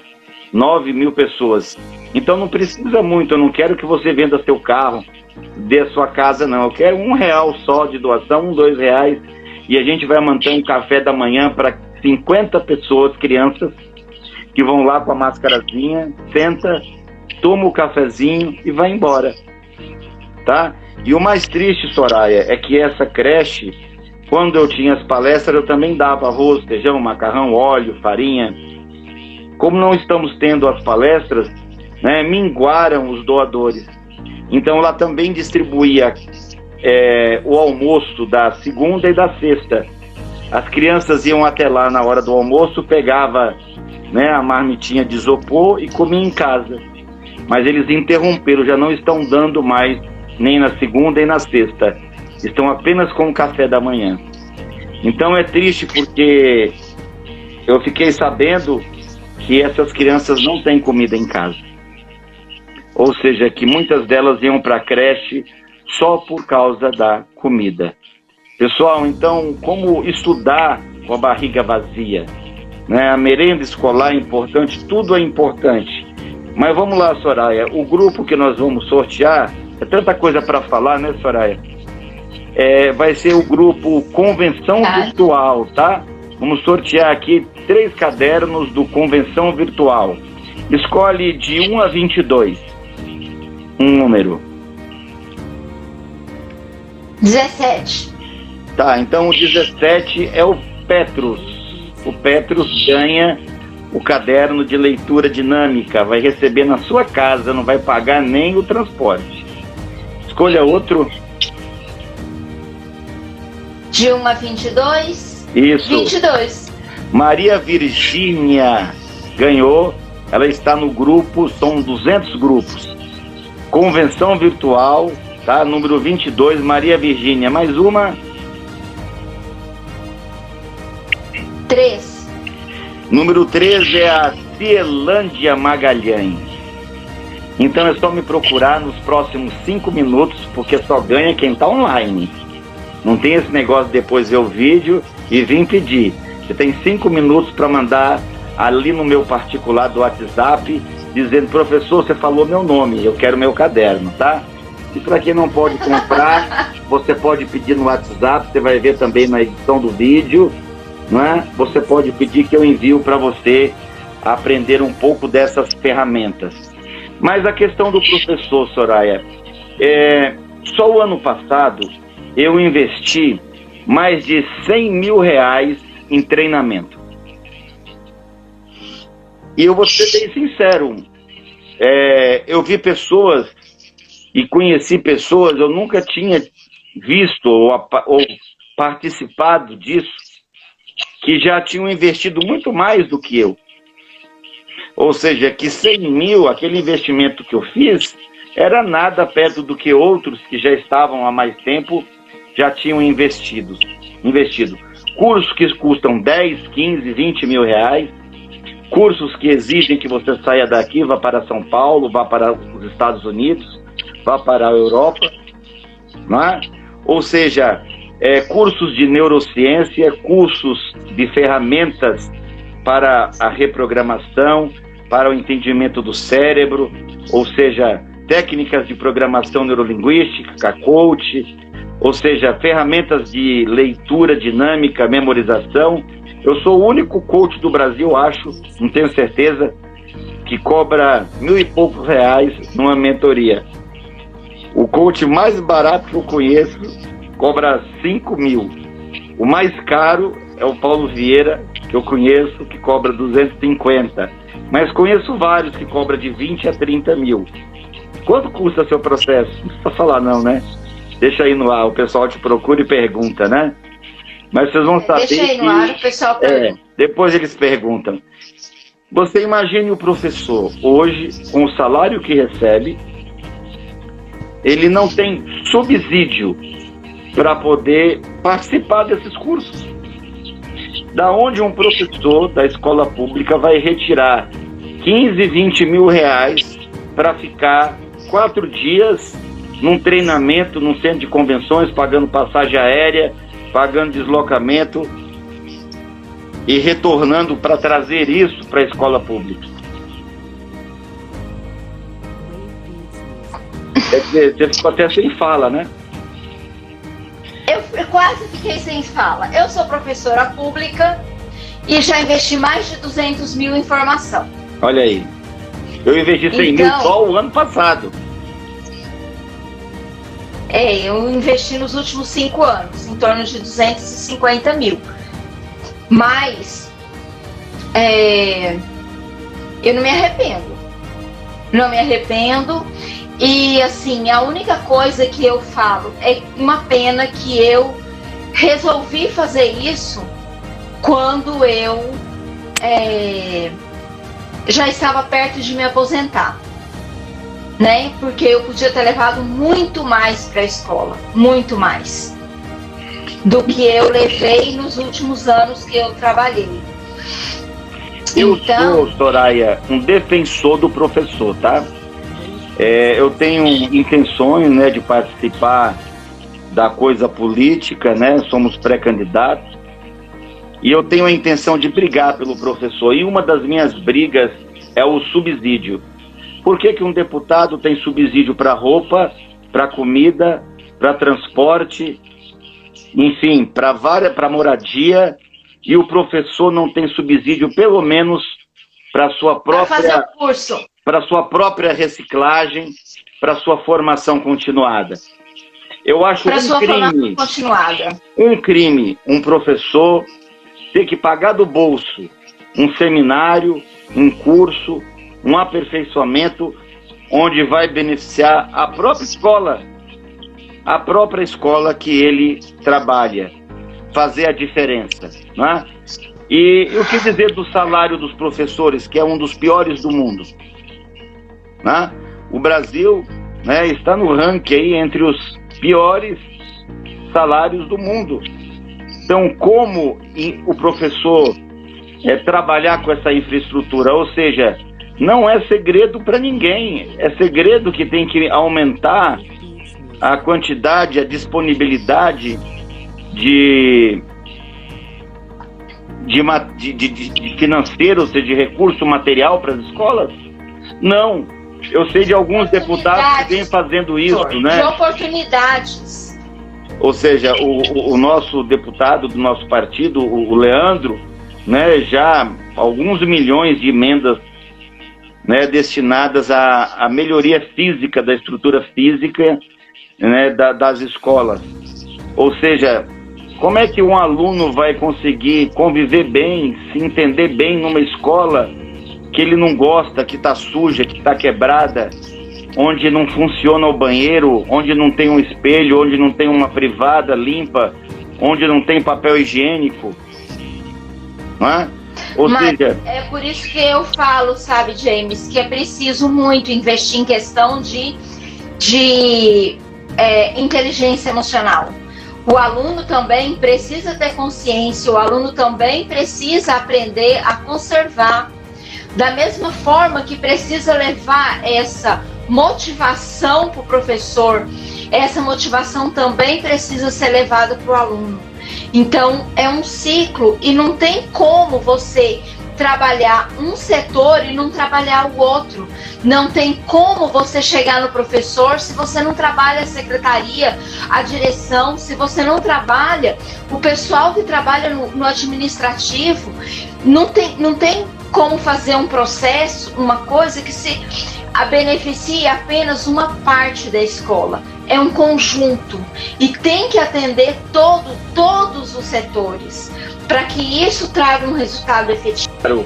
9.000 pessoas. Então não precisa muito, eu não quero que você venda seu carro, dê a sua casa, não. Eu quero R$1 só de doação, R$2, e a gente vai manter um café da manhã para 50 pessoas, crianças, que vão lá com a máscarazinha, senta, toma o cafezinho e vai embora, tá? E o mais triste, Soraya, é que essa creche, quando eu tinha as palestras, eu também dava arroz, feijão, macarrão, óleo, farinha. Como não estamos tendo as palestras, né, minguaram os doadores. Então ela também distribuía o almoço da segunda e da sexta. As crianças iam até lá na hora do almoço, pegava, né, a marmitinha de isopor e comia em casa. Mas eles interromperam, já não estão dando mais nem na segunda e na sexta. Estão apenas com o café da manhã. Então é triste porque eu fiquei sabendo que essas crianças não têm comida em casa. Ou seja, que muitas delas iam para a creche só por causa da comida. Pessoal, então, como estudar com a barriga vazia? Né? A merenda escolar é importante, tudo é importante. Mas vamos lá, Soraya, o grupo que nós vamos sortear, é tanta coisa para falar, né, Soraya? Vai ser o grupo Convenção Virtual, tá? Vamos sortear aqui 3 cadernos do Convenção Virtual. Escolhe de 1 a 22. Um número. 17. Tá, então o 17 é o Petrus. O Petrus ganha o caderno de leitura dinâmica. Vai receber na sua casa, não vai pagar nem o transporte. Escolha outro. De 1 a 22? Isso. 22. Maria Virgínia ganhou. Ela está no grupo, são 200 grupos. Convenção Virtual, tá? Número 22, Maria Virgínia. Mais uma. 3. Número 3 é a Cielândia Magalhães. Então é só me procurar nos próximos 5 minutos, porque só ganha quem está online. Não tem esse negócio de depois ver o vídeo e vir pedir. Você tem 5 minutos para mandar ali no meu particular do WhatsApp, dizendo: professor, você falou meu nome, eu quero meu caderno, tá? E para quem não pode comprar, você pode pedir no WhatsApp, você vai ver também na edição do vídeo, não é? Você pode pedir que eu envio para você aprender um pouco dessas ferramentas. Mas a questão do professor, Soraya, Só o ano passado eu investi mais de R$100 mil em treinamento. E eu vou ser bem sincero, eu vi pessoas e conheci pessoas, eu nunca tinha visto ou participado disso, que já tinham investido muito mais do que eu. Ou seja, que 100 mil, aquele investimento que eu fiz, era nada perto do que outros que já estavam há mais tempo já tinham investido. Cursos que custam 10, 15, 20 mil reais, cursos que exigem que você saia daqui, vá para São Paulo, vá para os Estados Unidos, vá para a Europa, não é? Ou seja, cursos de neurociência, cursos de ferramentas para a reprogramação, para o entendimento do cérebro, ou seja, técnicas de programação neurolinguística, coach, ou seja, ferramentas de leitura dinâmica, memorização. Eu sou o único coach do Brasil, acho, não tenho certeza, que cobra R$1.000 e poucos numa mentoria. O coach mais barato que eu conheço cobra 5 mil. O mais caro é o Paulo Vieira, que eu conheço, que cobra 250. Mas conheço vários que cobram de 20 a 30 mil. Quanto custa seu processo? Não precisa falar não, né? Deixa aí no ar, o pessoal te procura e pergunta, né? Mas vocês vão saber. Deixa aí no ar, o pessoal pergunta. Depois eles perguntam. Você imagine o professor hoje, com o salário que recebe, ele não tem subsídio para poder participar desses cursos. Da onde um professor da escola pública vai retirar 15, 20 mil reais para ficar 4 dias num treinamento, num centro de convenções, pagando passagem aérea, pagando deslocamento e retornando para trazer isso para a escola pública? Quer dizer, você ficou até sem fala, né? Eu quase fiquei sem fala. Eu sou professora pública e já investi mais de 200 mil em formação. Olha aí. Eu investi 100 mil só o ano passado. Eu investi nos últimos 5 anos, em torno de 250 mil. Mas, eu não me arrependo. Não me arrependo. E, assim, a única coisa que eu falo é uma pena que eu resolvi fazer isso quando eu já estava perto de me aposentar, né? Porque eu podia ter levado muito mais para a escola, muito mais do que eu levei nos últimos anos que eu trabalhei. Eu sou, Soraya, um defensor do professor, tá? Eu tenho intenções, né, de participar da coisa política, né? Somos pré-candidatos. E eu tenho a intenção de brigar pelo professor. E uma das minhas brigas é o subsídio. Por que que um deputado tem subsídio para roupa, para comida, para transporte, enfim, para moradia, e o professor não tem subsídio, pelo menos, para sua própria... Para fazer o curso. Para sua própria reciclagem, para sua formação continuada. Eu acho um crime um professor ter que pagar do bolso um seminário, um curso, um aperfeiçoamento, onde vai beneficiar a própria escola que ele trabalha, fazer a diferença, não é? E o que dizer do salário dos professores, que é um dos piores do mundo? Né? O Brasil, né, está no ranking aí entre os piores salários do mundo. Então, como o professor trabalhar com essa infraestrutura? Ou seja, não é segredo para ninguém, é segredo que tem que aumentar a quantidade, a disponibilidade de financeiro, ou seja, de recurso material para as escolas? Não. Eu sei de alguns deputados que vêm fazendo isso, né? De oportunidades. Ou seja, o nosso deputado do nosso partido, o Leandro, né, já alguns milhões de emendas né, destinadas à melhoria física, da estrutura física, né, das escolas. Ou seja, como é que um aluno vai conseguir conviver bem, se entender bem numa escola que ele não gosta, que está suja, que está quebrada, onde não funciona o banheiro, onde não tem um espelho, onde não tem uma privada limpa, onde não tem papel higiênico, não é? Ou seja, é por isso que eu falo, sabe, James, que é preciso muito investir em questão de inteligência emocional. O aluno também precisa ter consciência, o aluno também precisa aprender a conservar. Da mesma forma que precisa levar essa motivação para o professor, essa motivação também precisa ser levada para o aluno. Então, é um ciclo e não tem como você trabalhar um setor e não trabalhar o outro. Não tem como você chegar no professor se você não trabalha a secretaria, a direção, se você não trabalha o pessoal que trabalha no administrativo. Não tem como fazer um processo, uma coisa que se beneficie apenas uma parte da escola. É um conjunto e tem que atender todos os setores para que isso traga um resultado efetivo.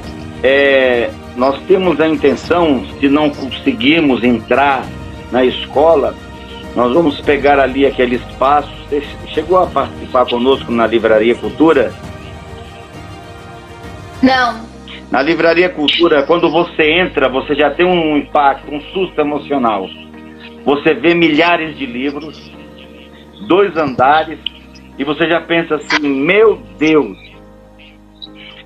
Nós temos a intenção, se não conseguirmos entrar na escola, nós vamos pegar ali aquele espaço. Você chegou a participar conosco na Livraria Cultura? Não. Na Livraria Cultura, quando você entra, você já tem um impacto, um susto emocional. Você vê milhares de livros, 2 andares, e você já pensa assim, meu Deus,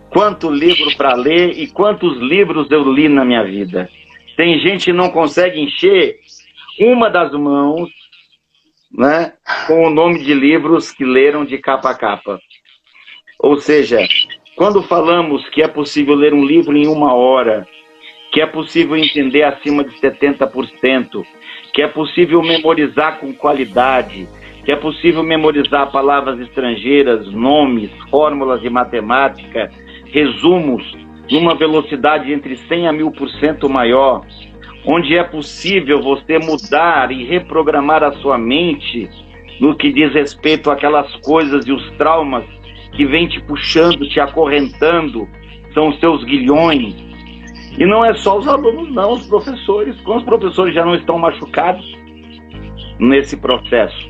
quanto livro para ler e quantos livros eu li na minha vida. Tem gente que não consegue encher uma das mãos, né, com o nome de livros que leram de capa a capa. Ou seja, quando falamos que é possível ler um livro em 1 hora, que é possível entender acima de 70%, que é possível memorizar com qualidade, que é possível memorizar palavras estrangeiras, nomes, fórmulas de matemática, resumos, numa velocidade entre 100 a 1000% maior, onde é possível você mudar e reprogramar a sua mente no que diz respeito àquelas coisas e os traumas que vem te puxando, te acorrentando, são os seus guilhões. E não é só os alunos, não, os professores. Quantos professores já não estão machucados nesse processo?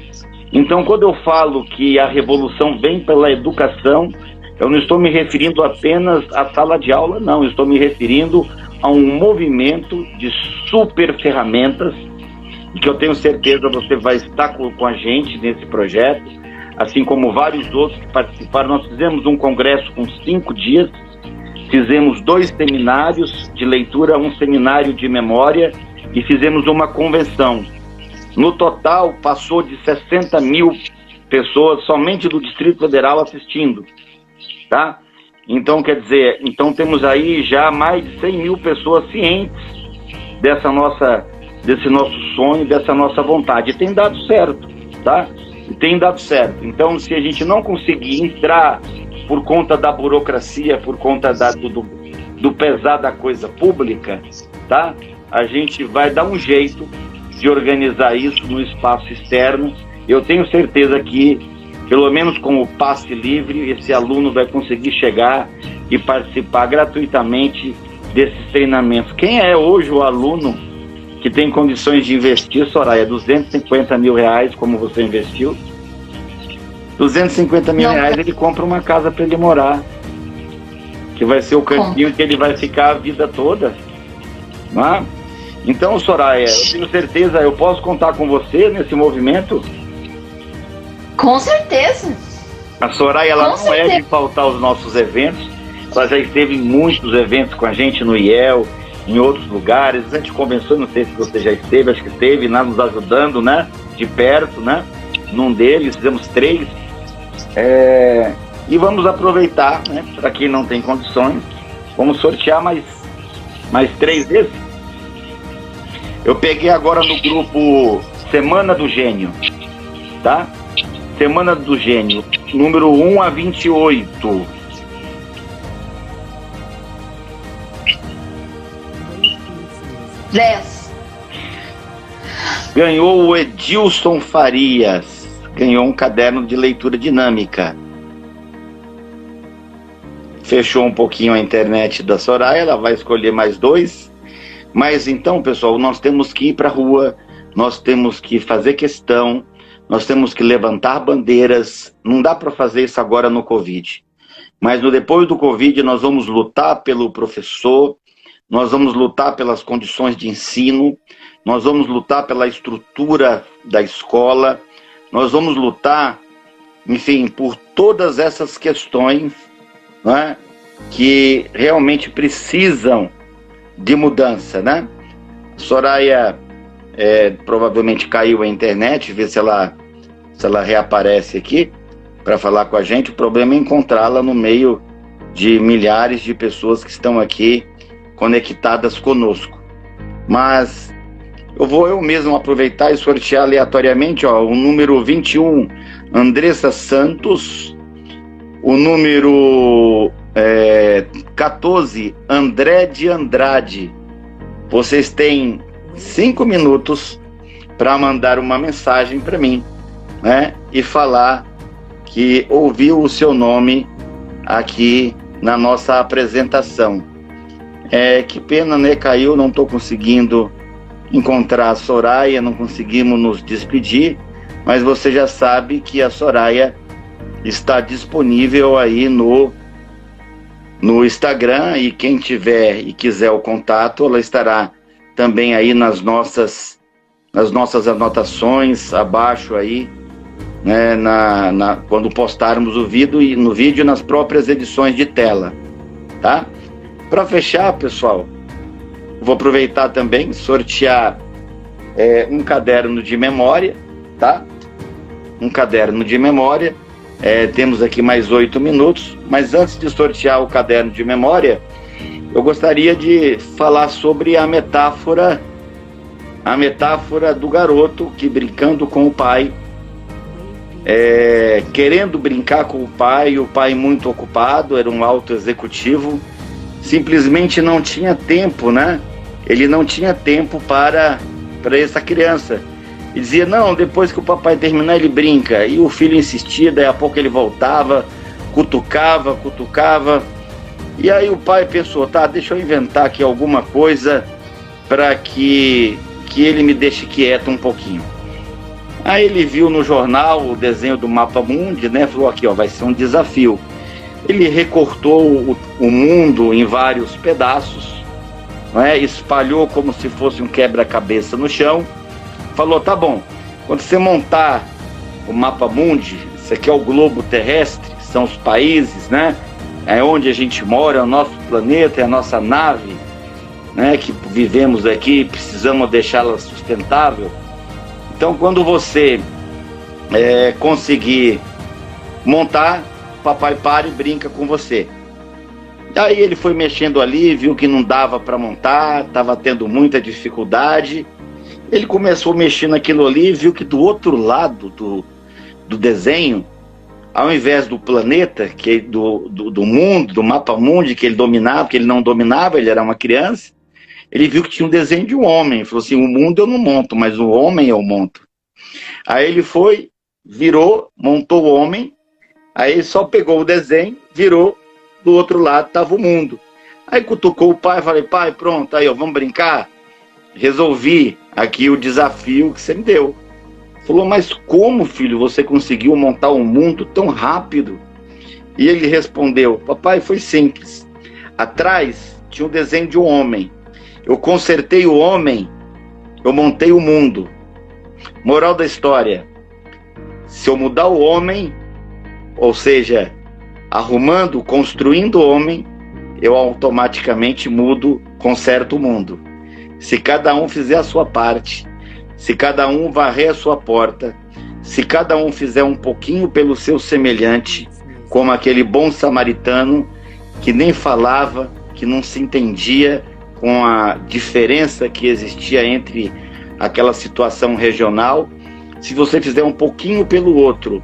Então, quando eu falo que a revolução vem pela educação, eu não estou me referindo apenas à sala de aula, não. Eu estou me referindo a um movimento de super ferramentas, que eu tenho certeza você vai estar com a gente nesse projeto, assim como vários outros que participaram. Nós fizemos um congresso com 5 dias, fizemos 2 seminários de leitura, um seminário de memória e fizemos uma convenção. No total, passou de 60 mil pessoas somente do Distrito Federal assistindo, tá? Então, quer dizer, temos aí já mais de 100 mil pessoas cientes desse nosso sonho, dessa nossa vontade. E tem dado certo, tá? E tem dado certo. Então, se a gente não conseguir entrar por conta da burocracia, por conta do pesar da coisa pública, tá? A gente vai dar um jeito de organizar isso no espaço externo. Eu tenho certeza que, pelo menos com o passe livre, esse aluno vai conseguir chegar e participar gratuitamente desses treinamentos. Quem é hoje o aluno que tem condições de investir, Soraya, 250 mil reais, como você investiu? 250 mil reais, ele compra uma casa para ele morar, que vai ser o cantinho que ele vai ficar a vida toda, não é? Então, Soraya, eu tenho certeza, eu posso contar com você nesse movimento? Com certeza. A Soraya, ela não é de faltar aos nossos eventos, ela já esteve em muitos eventos com a gente no IEL, em outros lugares, a gente conversou, não sei se você já esteve, acho que esteve, né, nos ajudando, né, de perto, né, num deles, fizemos 3, e vamos aproveitar, né, para quem não tem condições, vamos sortear mais 3 desses. Eu peguei agora no grupo Semana do Gênio, tá? Semana do Gênio, número 1 a 28. 10. Ganhou o Edilson Farias. Ganhou um caderno de leitura dinâmica. Fechou um pouquinho a internet da Soraya, ela vai escolher mais 2. Mas então, pessoal, nós temos que ir para a rua, nós temos que fazer questão, nós temos que levantar bandeiras. Não dá para fazer isso agora no Covid. Mas depois do Covid nós vamos lutar pelo professor, nós vamos lutar pelas condições de ensino, nós vamos lutar pela estrutura da escola, nós vamos lutar, enfim, por todas essas questões, né, que realmente precisam de mudança, né? Soraya provavelmente caiu a internet, vê se ela reaparece aqui para falar com a gente. O problema é encontrá-la no meio de milhares de pessoas que estão aqui conectadas conosco. Mas eu vou eu mesmo aproveitar e sortear aleatoriamente, ó, o número 21, Andressa Santos, o número 14, André de Andrade. Vocês têm 5 minutos para mandar uma mensagem para mim, né, e falar que ouviu o seu nome aqui na nossa apresentação. Que pena, né? Caiu, não estou conseguindo encontrar a Soraya, não conseguimos nos despedir, mas você já sabe que a Soraya está disponível aí no Instagram, e quem tiver e quiser o contato, ela estará também aí nas nossas anotações abaixo aí, né, quando postarmos o vídeo e nas próprias edições de tela, tá? Para fechar, pessoal, vou aproveitar também sortear um caderno de memória, tá? Um caderno de memória. Temos aqui mais 8 minutos, mas antes de sortear o caderno de memória, eu gostaria de falar sobre a metáfora do garoto que, brincando com o pai, querendo brincar com o pai muito ocupado, era um alto executivo, simplesmente não tinha tempo, né? Ele não tinha tempo para essa criança. E dizia, não, depois que o papai terminar ele brinca. E o filho insistia, daí a pouco ele voltava, cutucava. E aí o pai pensou, tá, deixa eu inventar aqui alguma coisa para que ele me deixe quieto um pouquinho. Aí ele viu no jornal o desenho do Mapa Mundi, né? Falou, aqui, ó, vai ser um desafio. Ele recortou o mundo em vários pedaços, né? Espalhou como se fosse um quebra-cabeça no chão. Falou, tá bom, quando você montar o Mapa Mundi, isso aqui é o globo terrestre, são os países, né? É onde a gente mora, é o nosso planeta, é a nossa nave, né? Que vivemos aqui, precisamos deixá-la sustentável. Então, quando você conseguir montar, papai para e brinca com você. Aí ele foi mexendo ali, viu que não dava para montar, estava tendo muita dificuldade. Ele começou a mexer naquilo ali, viu que do outro lado do desenho, ao invés do planeta, do mundo, do Mapa Mundi que ele dominava, que ele não dominava, ele era uma criança, ele viu que tinha um desenho de um homem. Ele falou assim, o mundo eu não monto, mas o homem eu monto. Aí ele foi, virou, montou o homem, aí ele só pegou o desenho, virou, do outro lado estava o mundo. Aí cutucou o pai, falei, pai, pronto, aí ó, vamos brincar? Resolvi aqui o desafio que você me deu. Falou, mas como, filho, você conseguiu montar um mundo tão rápido? E ele respondeu, papai, foi simples. Atrás tinha um desenho de um homem. Eu consertei o homem, eu montei o mundo. Moral da história, se eu mudar o homem, ou seja, arrumando, construindo o homem, eu automaticamente mudo, conserto o mundo. Se cada um fizer a sua parte, se cada um varrer a sua porta, se cada um fizer um pouquinho pelo seu semelhante, como aquele bom samaritano que nem falava, que não se entendia com a diferença que existia entre aquela situação regional, se você fizer um pouquinho pelo outro,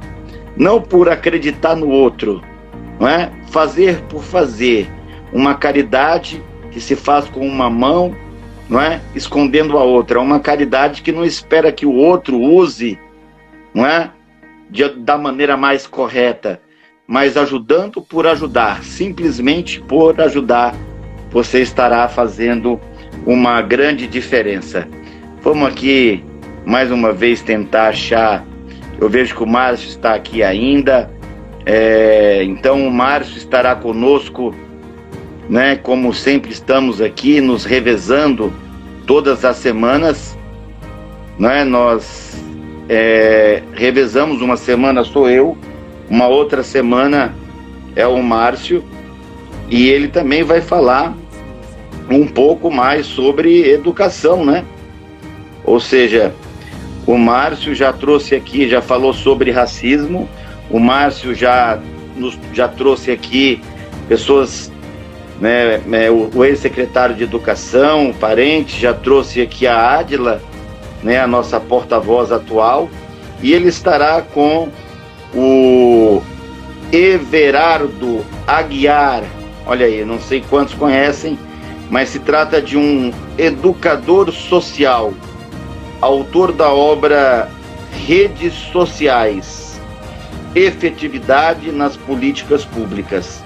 não por acreditar no outro, não é? Fazer por fazer, uma caridade que se faz com uma mão, não é, escondendo a outra. É uma caridade que não espera que o outro use, não é, da maneira mais correta, mas ajudando por ajudar, simplesmente por ajudar, você estará fazendo uma grande diferença. Vamos aqui mais uma vez tentar achar. Eu vejo que o Márcio está aqui ainda, então o Márcio estará conosco, né, como sempre estamos aqui nos revezando todas as semanas, né? Nós revezamos, uma semana sou eu, uma outra semana é o Márcio, e ele também vai falar um pouco mais sobre educação, né? Ou seja, o Márcio já trouxe aqui, já falou sobre racismo, o Márcio já trouxe aqui pessoas, né, o ex-secretário de Educação, o parente, já trouxe aqui a Ádila, né, a nossa porta-voz atual, e ele estará com o Everardo Aguiar. Olha aí, não sei quantos conhecem, mas se trata de um educador social, autor da obra Redes Sociais, Efetividade nas Políticas Públicas.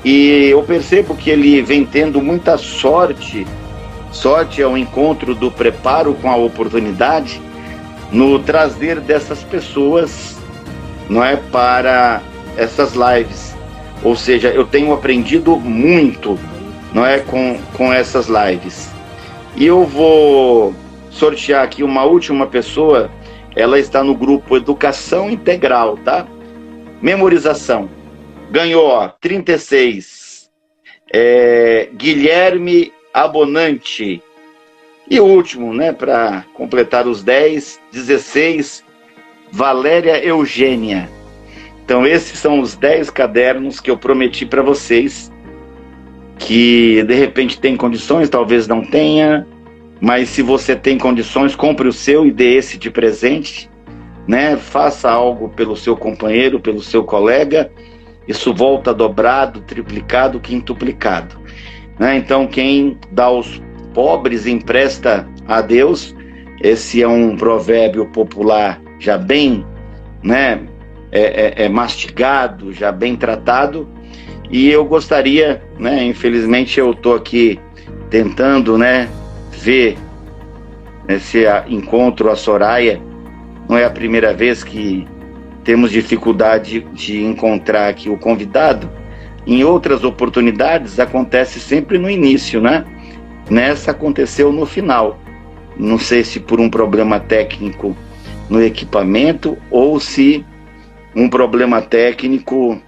E eu percebo que ele vem tendo muita sorte ao encontro do preparo com a oportunidade, no trazer dessas pessoas, não é, para essas lives. Ou seja, eu tenho aprendido muito, não é, com essas lives. E eu vou sortear aqui uma última pessoa, ela está no grupo Educação Integral, tá? Memorização. Ganhou, ó, 36. Guilherme Abonante. E o último, né, para completar os 10, 16, Valéria Eugênia. Então esses são os 10 cadernos que eu prometi para vocês, que de repente tem condições, talvez não tenha, mas se você tem condições, compre o seu e dê esse de presente, né? Faça algo pelo seu companheiro, pelo seu colega, isso volta dobrado, triplicado, quintuplicado, né? Então quem dá aos pobres empresta a Deus. Esse é um provérbio popular já bem, né, mastigado, já bem tratado. E eu gostaria, né, infelizmente eu estou aqui tentando, né, ver esse encontro a Soraya. Não é a primeira vez que temos dificuldade de encontrar aqui o convidado. Em outras oportunidades acontece sempre no início, né? Nessa aconteceu no final. Não sei se por um problema técnico no equipamento ou se um problema técnico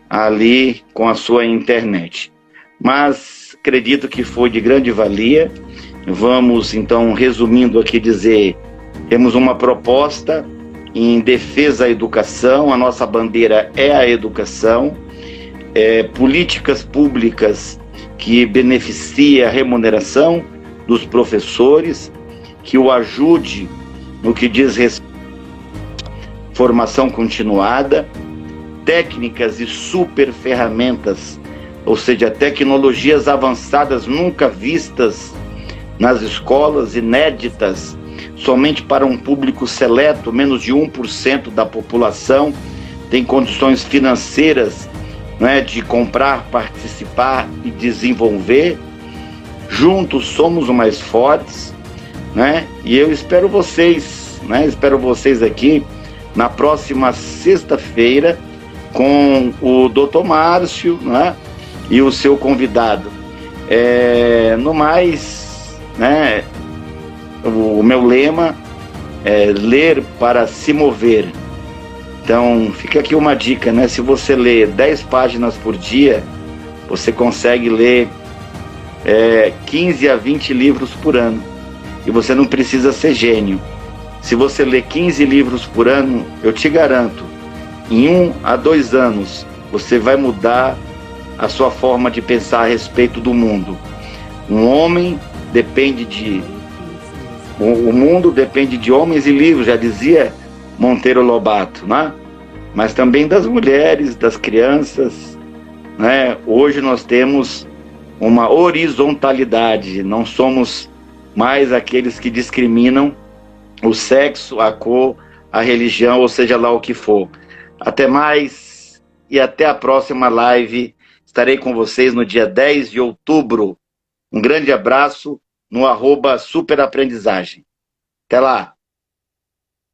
ali com a sua internet. Mas acredito que foi de grande valia. Vamos então, resumindo aqui, dizer: temos uma proposta em defesa da educação, a nossa bandeira é a educação, políticas públicas que beneficia a remuneração dos professores, que o ajude no que diz respeito à formação continuada, técnicas e super ferramentas, ou seja, tecnologias avançadas nunca vistas nas escolas, inéditas, somente para um público seleto, menos de 1% da população tem condições financeiras, né, de comprar, participar e desenvolver. Juntos somos mais fortes, né? E eu espero vocês, né? Espero vocês aqui na próxima sexta-feira com o Dr. Márcio, né? E o seu convidado. No mais, né? O meu lema é ler para se mover. Então, fica aqui uma dica, né? Se você lê 10 páginas por dia, você consegue ler 15 a 20 livros por ano. E você não precisa ser gênio. Se você lê 15 livros por ano, eu te garanto, em 1 a 2 anos, você vai mudar a sua forma de pensar a respeito do mundo. Um homem depende de... O mundo depende de homens e livros, já dizia Monteiro Lobato, né? Mas também das mulheres, das crianças, né? Hoje nós temos uma horizontalidade. Não somos mais aqueles que discriminam o sexo, a cor, a religião, ou seja lá o que for. Até mais e até a próxima live. Estarei com vocês no dia 10 de outubro. Um grande abraço no @superaprendizagem. Até lá!